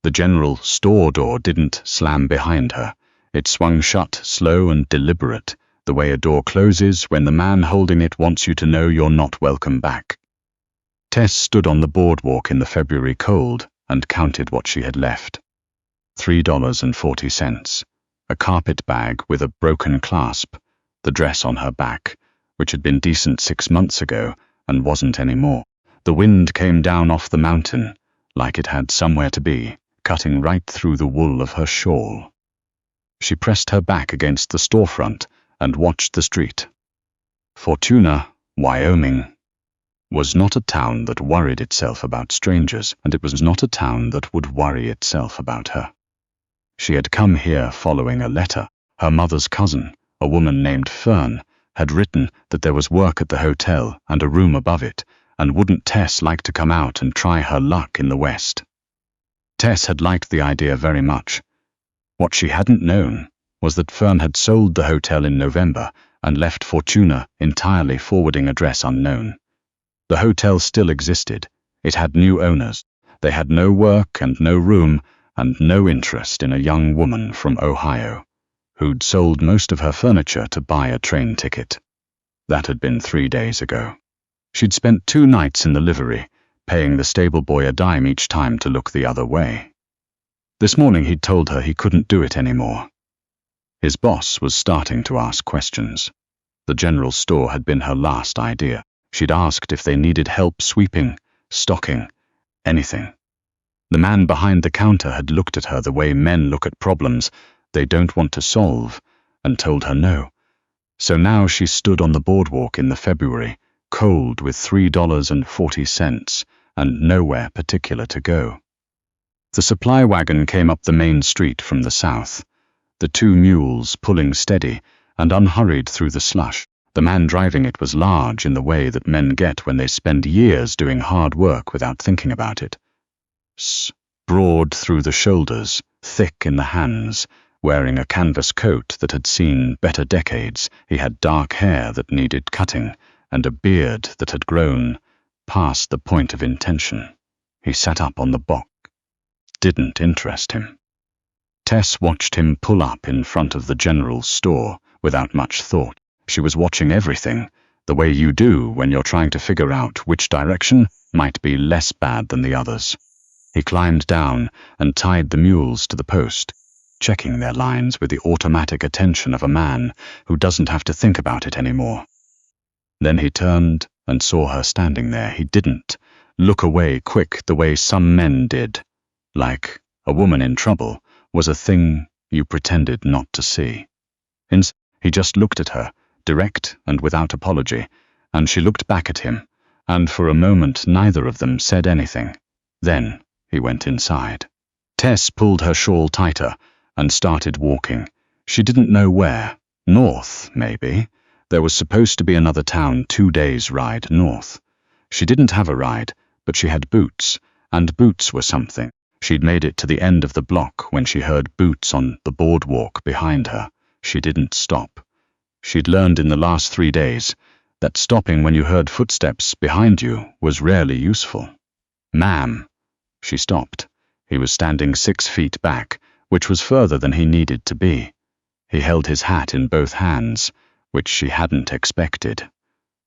The general store door didn't slam behind her. It swung shut, slow and deliberate, the way a door closes when the man holding it wants you to know you're not welcome back. Tess stood on the boardwalk in the February cold and counted what she had left. $3.40. A carpetbag with a broken clasp, the dress on her back, which had been decent 6 months ago and wasn't anymore. The wind came down off the mountain, like it had somewhere to be, cutting right through the wool of her shawl. She pressed her back against the storefront and watched the street. Fortuna, Wyoming, was not a town that worried itself about strangers, and it was not a town that would worry itself about her. She had come here following a letter. Her mother's cousin, a woman named Fern, had written that there was work at the hotel and a room above it, and wouldn't Tess like to come out and try her luck in the West? Tess had liked the idea very much. What she hadn't known was that Fern had sold the hotel in November and left Fortuna entirely, forwarding address unknown. The hotel still existed. It had new owners. They had no work and no room and no interest in a young woman from Ohio, who'd sold most of her furniture to buy a train ticket. That had been 3 days ago. She'd spent 2 nights in the livery, paying the stable boy a dime each time to look the other way. This morning he'd told her he couldn't do it anymore. His boss was starting to ask questions. The general store had been her last idea. She'd asked if they needed help sweeping, stocking, anything. The man behind the counter had looked at her the way men look at problems they don't want to solve, and told her no. So now she stood on the boardwalk in the February, cold with $3.40 and nowhere particular to go. The supply wagon came up the main street from the south, the 2 mules pulling steady and unhurried through the slush. The man driving it was large in the way that men get when they spend years doing hard work without thinking about it. Broad through the shoulders, thick in the hands, wearing a canvas coat that had seen better decades. He had dark hair that needed cutting and a beard that had grown past the point of intention. He sat up on the box. Didn't interest him. Tess watched him pull up in front of the general store without much thought. She was watching everything, the way you do when you're trying to figure out which direction might be less bad than the others. He climbed down and tied the mules to the post, checking their lines with the automatic attention of a man who doesn't have to think about it anymore. Then he turned and saw her standing there. He didn't look away quick the way some men did, like a woman in trouble was a thing you pretended not to see. He just looked at her, direct and without apology, and she looked back at him, and for a moment neither of them said anything. Then he went inside. Tess pulled her shawl tighter and started walking. She didn't know where. North, maybe. There was supposed to be another town 2 days' ride north. She didn't have a ride, but she had boots, and boots were something. She'd made it to the end of the block when she heard boots on the boardwalk behind her. She didn't stop. She'd learned in the last 3 days that stopping when you heard footsteps behind you was rarely useful. "Ma'am." She stopped. He was standing 6 feet back, which was further than he needed to be. He held his hat in both hands, which she hadn't expected.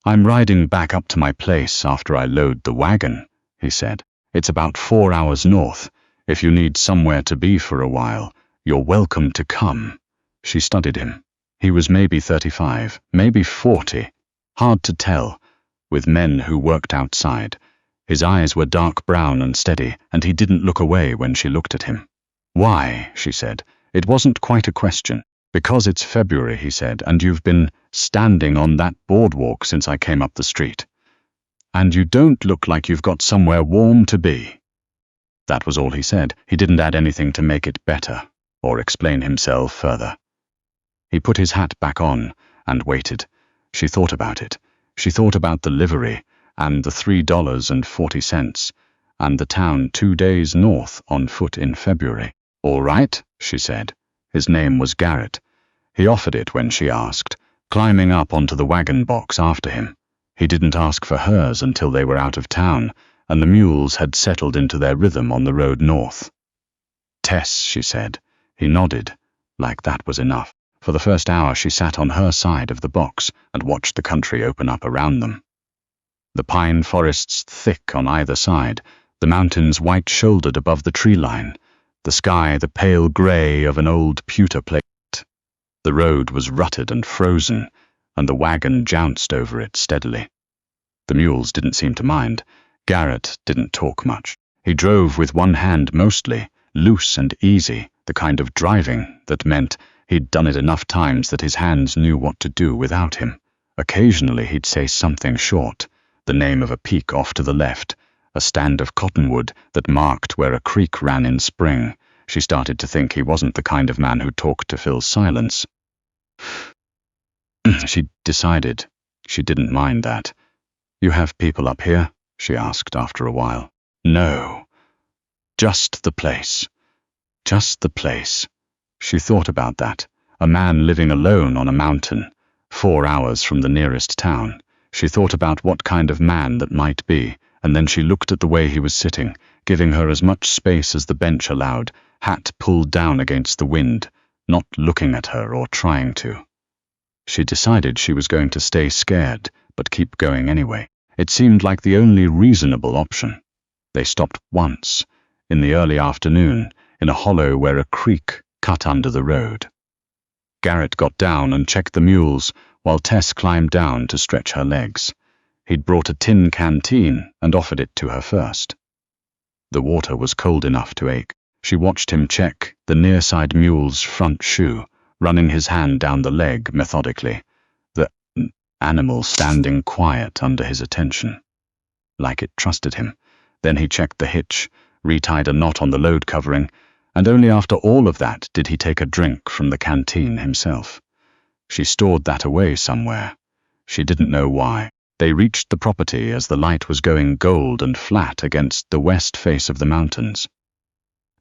"I'm riding back up to my place after I load the wagon," he said. "It's about 4 hours north. If you need somewhere to be for a while, you're welcome to come." She studied him. He was maybe 35, maybe 40. Hard to tell, with men who worked outside. His eyes were dark brown and steady, and he didn't look away when she looked at him. "Why?" she said. It wasn't quite a question. "Because it's February," he said, "and you've been standing on that boardwalk since I came up the street. And you don't look like you've got somewhere warm to be." That was all he said. He didn't add anything to make it better, or explain himself further. He put his hat back on and waited. She thought about it. She thought about the livery and the $3.40 and the town 2 days north on foot in February. "All right," she said. His name was Garrett. He offered it when she asked, climbing up onto the wagon box after him. He didn't ask for hers until they were out of town, and the mules had settled into their rhythm on the road north. Tess, she said. He nodded, like that was enough. For the first hour she sat on her side of the box and watched the country open up around them. The pine forests thick on either side, the mountains white-shouldered above the tree line, the sky the pale grey of an old pewter plate. The road was rutted and frozen, and the wagon jounced over it steadily. The mules didn't seem to mind. Garrett didn't talk much. He drove with one hand mostly, loose and easy, the kind of driving that meant he'd done it enough times that his hands knew what to do without him. Occasionally he'd say something short, the name of a peak off to the left, a stand of cottonwood that marked where a creek ran in spring. She started to think he wasn't the kind of man who talked to fill silence. She decided she didn't mind that. "You have people up here?" she asked after a while. "No. Just the place. Just the place." She thought about that. A man living alone on a mountain, 4 hours from the nearest town. She thought about what kind of man that might be, and then she looked at the way he was sitting, giving her as much space as the bench allowed, hat pulled down against the wind, not looking at her or trying to. She decided she was going to stay scared, but keep going anyway. It seemed like the only reasonable option. They stopped once, in the early afternoon, in a hollow where a creek cut under the road. Garrett got down and checked the mules, while Tess climbed down to stretch her legs. He'd brought a tin canteen and offered it to her first. The water was cold enough to ache. She watched him check the near-side mule's front shoe, running his hand down the leg methodically, the animal standing quiet under his attention, like it trusted him. Then he checked the hitch, retied a knot on the load covering, and only after all of that did he take a drink from the canteen himself. She stored that away somewhere. She didn't know why. They reached the property as the light was going gold and flat against the west face of the mountains.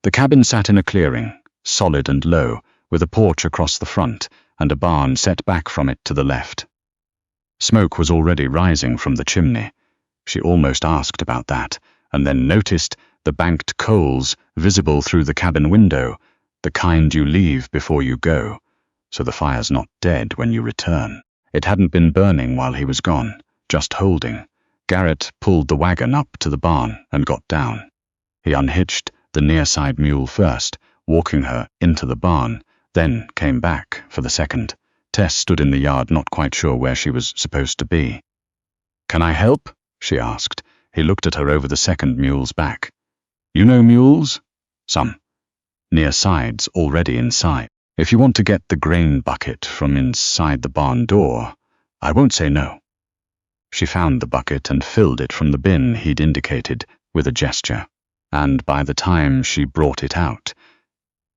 The cabin sat in a clearing, solid and low, with a porch across the front and a barn set back from it to the left. Smoke was already rising from the chimney. She almost asked about that, and then noticed the banked coals visible through the cabin window, the kind you leave before you go, so the fire's not dead when you return. It hadn't been burning while he was gone, just holding. Garrett pulled the wagon up to the barn and got down. He unhitched the near-side mule first, walking her into the barn, then came back for the second. Tess stood in the yard, not quite sure where she was supposed to be. "Can I help?" she asked. He looked at her over the second mule's back. "You know mules?" "Some. Near sides already inside. If you want to get the grain bucket from inside the barn door, I won't say no." She found the bucket and filled it from the bin he'd indicated with a gesture, and by the time she brought it out,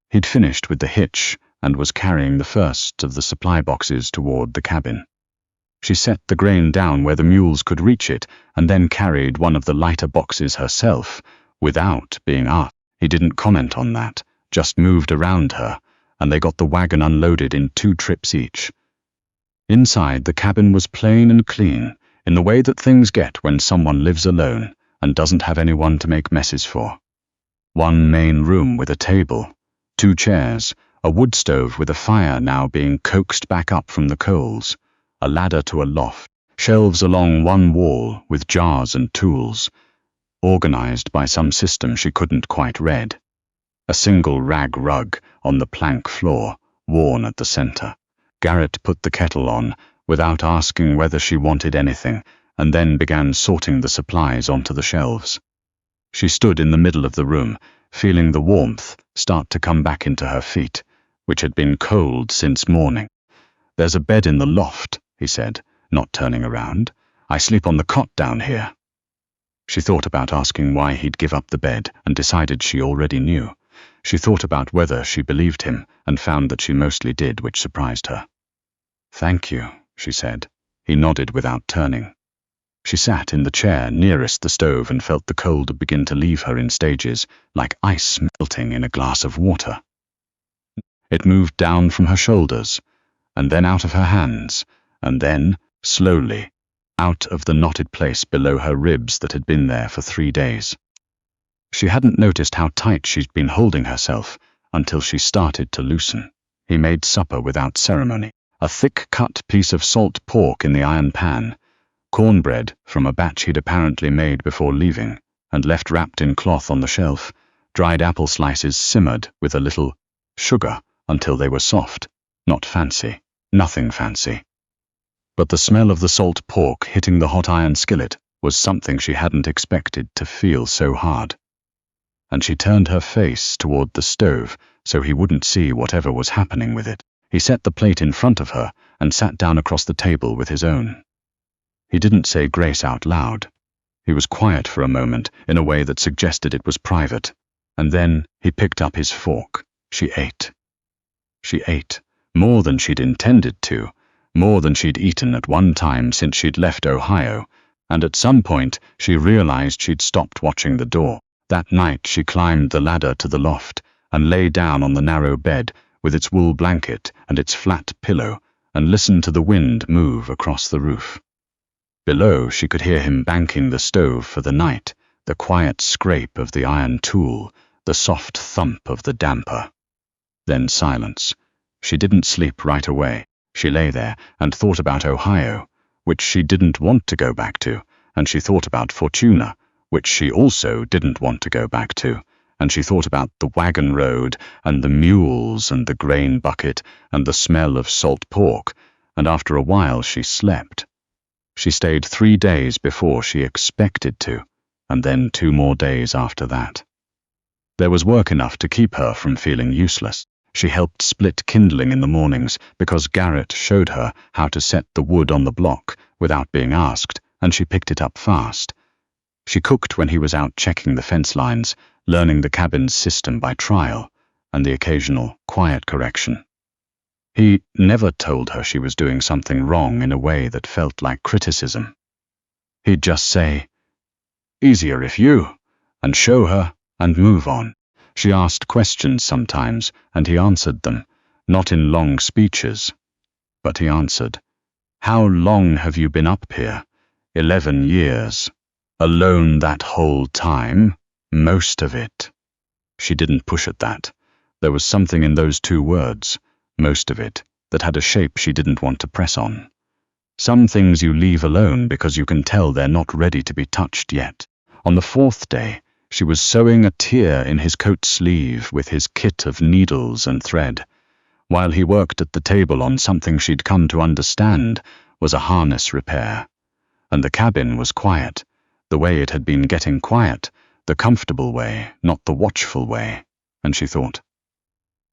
he'd finished with the hitch and was carrying the first of the supply boxes toward the cabin. She set the grain down where the mules could reach it, and then carried one of the lighter boxes herself, without being asked. He didn't comment on that, just moved around her, and they got the wagon unloaded in 2 trips each. Inside, the cabin was plain and clean, in the way that things get when someone lives alone and doesn't have anyone to make messes for. One main room with a table, 2 chairs, a wood stove with a fire now being coaxed back up from the coals, a ladder to a loft, shelves along one wall with jars and tools, organized by some system she couldn't quite read. A single rag rug on the plank floor, worn at the center. Garrett put the kettle on, without asking whether she wanted anything, and then began sorting the supplies onto the shelves. She stood in the middle of the room, feeling the warmth start to come back into her feet, which had been cold since morning. "There's a bed in the loft," he said, not turning around. "I sleep on the cot down here." She thought about asking why he'd give up the bed and decided she already knew. She thought about whether she believed him and found that she mostly did, which surprised her. "Thank you," she said. He nodded without turning. She sat in the chair nearest the stove and felt the cold begin to leave her in stages, like ice melting in a glass of water. It moved down from her shoulders, and then out of her hands, and then, slowly, out of the knotted place below her ribs that had been there for 3 days. She hadn't noticed how tight she'd been holding herself until she started to loosen. He made supper without ceremony. A thick-cut piece of salt pork in the iron pan, cornbread from a batch he'd apparently made before leaving and left wrapped in cloth on the shelf, dried apple slices simmered with a little sugar until they were soft. Not fancy. Nothing fancy. But the smell of the salt pork hitting the hot iron skillet was something she hadn't expected to feel so hard. And she turned her face toward the stove so he wouldn't see whatever was happening with it. He set the plate in front of her and sat down across the table with his own. He didn't say grace out loud. He was quiet for a moment in a way that suggested it was private, and then he picked up his fork. She ate. She ate, more than she'd intended to, more than she'd eaten at one time since she'd left Ohio, and at some point she realized she'd stopped watching the door. That night she climbed the ladder to the loft and lay down on the narrow bed with its wool blanket and its flat pillow and listened to the wind move across the roof. Below she could hear him banking the stove for the night, the quiet scrape of the iron tool, the soft thump of the damper. Then silence. She didn't sleep right away. She lay there and thought about Ohio, which she didn't want to go back to, and she thought about Fortuna, which she also didn't want to go back to, and she thought about the wagon road and the mules and the grain bucket and the smell of salt pork, and after a while she slept. She stayed 3 days before she expected to, and then 2 more days after that. There was work enough to keep her from feeling useless. She helped split kindling in the mornings because Garrett showed her how to set the wood on the block without being asked, and she picked it up fast. She cooked when he was out checking the fence lines, learning the cabin's system by trial, and the occasional quiet correction. He never told her she was doing something wrong in a way that felt like criticism. He'd just say, "Easier if you," and show her and move on. She asked questions sometimes, and he answered them, not in long speeches. But he answered, "How long have you been up here?" 11 years. Alone that whole time? Most of it. She didn't push at that. There was something in those 2 words, most of it, that had a shape she didn't want to press on. Some things you leave alone because you can tell they're not ready to be touched yet. On the 4th day, she was sewing a tear in his coat sleeve with his kit of needles and thread, while he worked at the table on something she'd come to understand was a harness repair. And the cabin was quiet, the way it had been getting quiet, the comfortable way, not the watchful way, and she thought,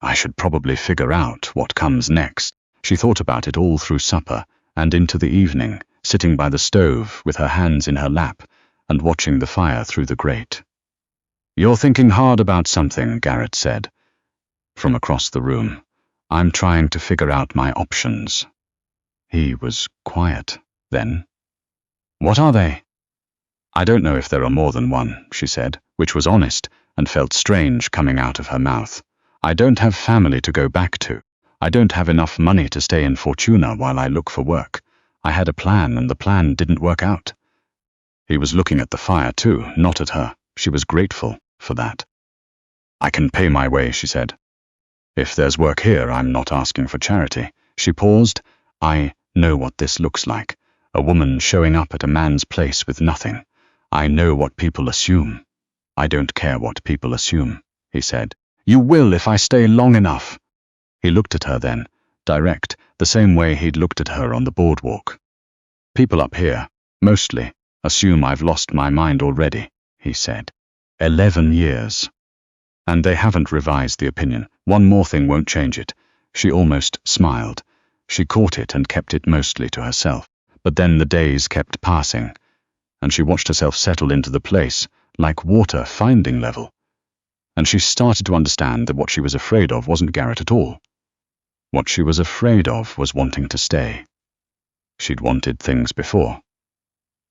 I should probably figure out what comes next. She thought about it all through supper and into the evening, sitting by the stove with her hands in her lap and watching the fire through the grate. "You're thinking hard about something," Garrett said. From across the room, "I'm trying to figure out my options." He was quiet, then. "What are they?" "I don't know if there are more than one," she said, which was honest and felt strange coming out of her mouth. "I don't have family to go back to. I don't have enough money to stay in Fortuna while I look for work. I had a plan and the plan didn't work out." He was looking at the fire too, not at her. She was grateful for that. "I can pay my way," she said. "If there's work here, I'm not asking for charity." She paused. "I know what this looks like. A woman showing up at a man's place with nothing. I know what people assume." "I don't care what people assume," he said. "You will if I stay long enough." He looked at her then, direct, the same way he'd looked at her on the boardwalk. "People up here, mostly, assume I've lost my mind already," he said. 11 years. And they haven't revised the opinion. One more thing won't change it. She almost smiled. She caught it and kept it mostly to herself. But then the days kept passing, and she watched herself settle into the place, like water finding level. And she started to understand that what she was afraid of wasn't Garrett at all. What she was afraid of was wanting to stay. She'd wanted things before.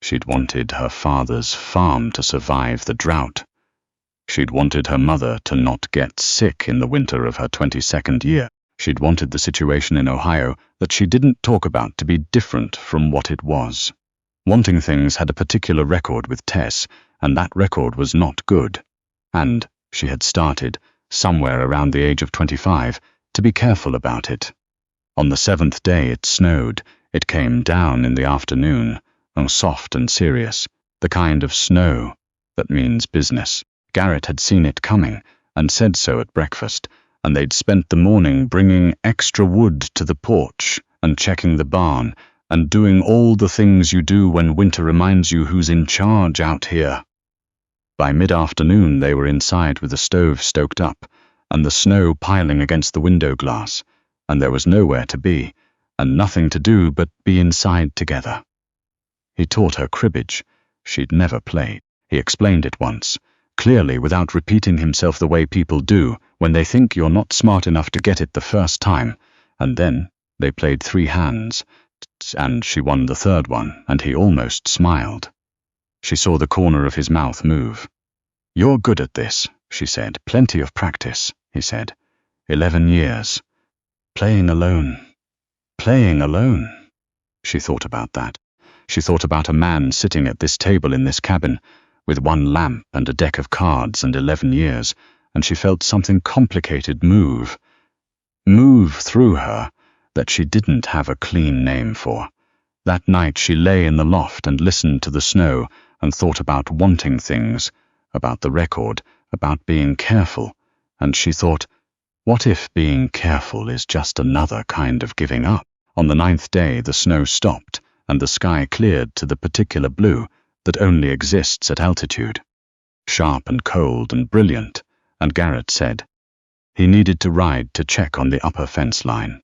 She'd wanted her father's farm to survive the drought. She'd wanted her mother to not get sick in the winter of her 22nd year. She'd wanted the situation in Ohio that she didn't talk about to be different from what it was. Wanting things had a particular record with Tess, and that record was not good. And she had started, somewhere around the age of 25, to be careful about it. On the 7th day it snowed. It came down in the afternoon, soft and serious, the kind of snow that means business. Garrett had seen it coming, and said so at breakfast, and they'd spent the morning bringing extra wood to the porch, and checking the barn, and doing all the things you do when winter reminds you who's in charge out here. By mid-afternoon they were inside with the stove stoked up, and the snow piling against the window glass, and there was nowhere to be, and nothing to do but be inside together. He taught her cribbage. She'd never played. He explained it once, clearly without repeating himself the way people do when they think you're not smart enough to get it the first time, and then they played 3 hands, and she won the 3rd one, and he almost smiled. She saw the corner of his mouth move. "You're good at this," she said. "Plenty of practice," he said. 11 years. Playing alone. Playing alone. She thought about that. She thought about a man sitting at this table in this cabin, with 1 lamp and a deck of cards and 11 years, and she felt something complicated move through her that she didn't have a clean name for. That night she lay in the loft and listened to the snow and thought about wanting things, about the record, about being careful, and she thought, what if being careful is just another kind of giving up? On the 9th day the snow stopped, and the sky cleared to the particular blue that only exists at altitude. Sharp and cold and brilliant, and Garrett said he needed to ride to check on the upper fence line,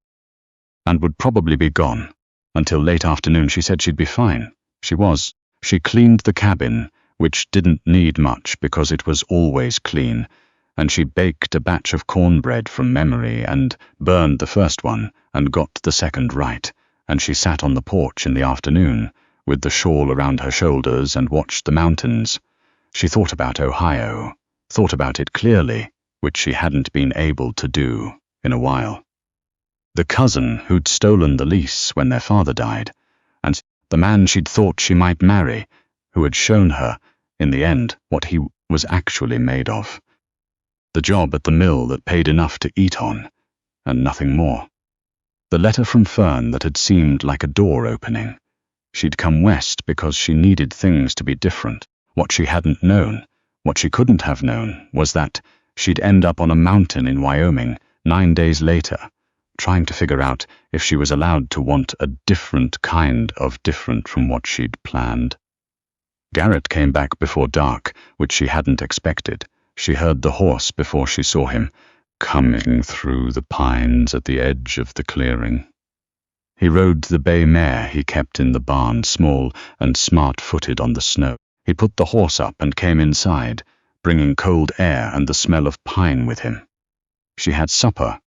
and would probably be gone. Until late afternoon she said she'd be fine. She was. She cleaned the cabin, which didn't need much because it was always clean, and she baked a batch of cornbread from memory and burned the first one and got the second right, and she sat on the porch in the afternoon with the shawl around her shoulders and watched the mountains. She thought about Ohio, thought about it clearly, which she hadn't been able to do in a while. The cousin who'd stolen the lease when their father died, and the man she'd thought she might marry, who had shown her, in the end, what he was actually made of. The job at the mill that paid enough to eat on, and nothing more. The letter from Fern that had seemed like a door opening. She'd come west because she needed things to be different. What she hadn't known, what she couldn't have known, was that she'd end up on a mountain in Wyoming 9 days later, trying to figure out if she was allowed to want a different kind of different from what she'd planned. Garrett came back before dark, which she hadn't expected. She heard the horse before she saw him, coming through the pines at the edge of the clearing. He rode the bay mare he kept in the barn, small and smart-footed on the snow. He put the horse up and came inside, bringing cold air and the smell of pine with him. She had supper,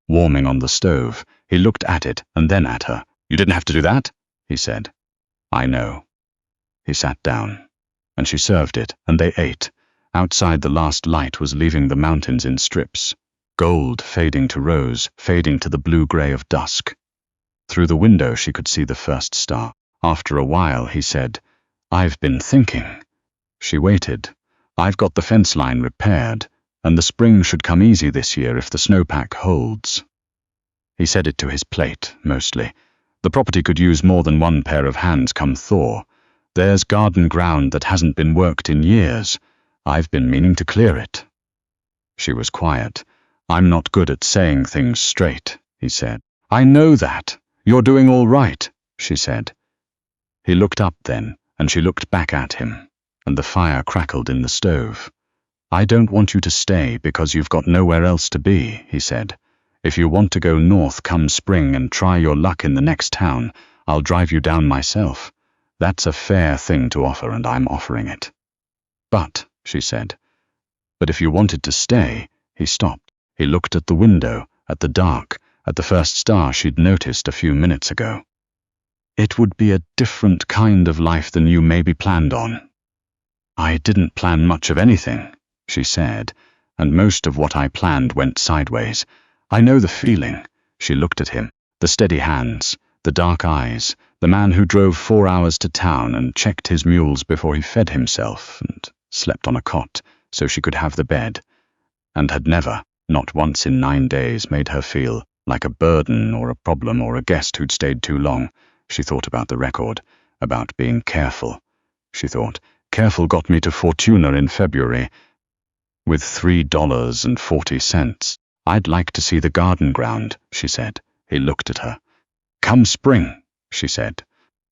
warming on the stove. He looked at it and then at her. "You didn't have to do that," he said. "I know." He sat down, and she served it, and they ate. Outside the last light was leaving the mountains in strips, gold fading to rose, fading to the blue-gray of dusk. Through the window she could see the first star. After a while he said, "I've been thinking." She waited. "I've got the fence line repaired, and the spring should come easy this year if the snowpack holds." He said it to his plate, mostly. The property could use more than 1 pair of hands come thaw. There's garden ground that hasn't been worked in years. I've been meaning to clear it. She was quiet. "I'm not good at saying things straight," he said. "I know that. You're doing all right," she said. He looked up then, and she looked back at him, and the fire crackled in the stove. "I don't want you to stay because you've got nowhere else to be," he said. "If you want to go north come spring and try your luck in the next town, I'll drive you down myself. That's a fair thing to offer, and I'm offering it." "But," she said. "But if you wanted to stay," he stopped. He looked at the window, at the dark, at the first star she'd noticed a few minutes ago. "It would be a different kind of life than you maybe planned on." "I didn't plan much of anything," she said, "and most of what I planned went sideways. I know the feeling." She looked at him, the steady hands, the dark eyes, the man who drove 4 hours to town and checked his mules before he fed himself and slept on a cot, so she could have the bed, and had never, not once in 9 days, made her feel like a burden or a problem or a guest who'd stayed too long. She thought about the record, about being careful. She thought, careful got me to Fortuna in February with $3.40. I'd like to see the garden ground, she said. He looked at her. Come spring, she said.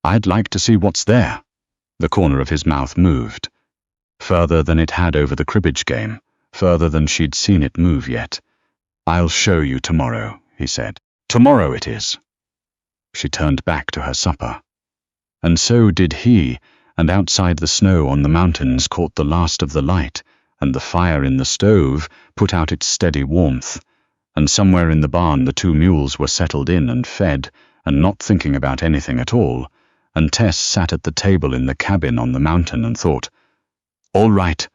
I'd like to see what's there. The corner of his mouth moved, further than it had over the cribbage game, further than she'd seen it move yet. I'll show you tomorrow, he said. Tomorrow it is. She turned back to her supper. And so did he, and outside the snow on the mountains caught the last of the light, and the fire in the stove put out its steady warmth, and somewhere in the barn the 2 mules were settled in and fed, and not thinking about anything at all, and Tess sat at the table in the cabin on the mountain and thought, all right,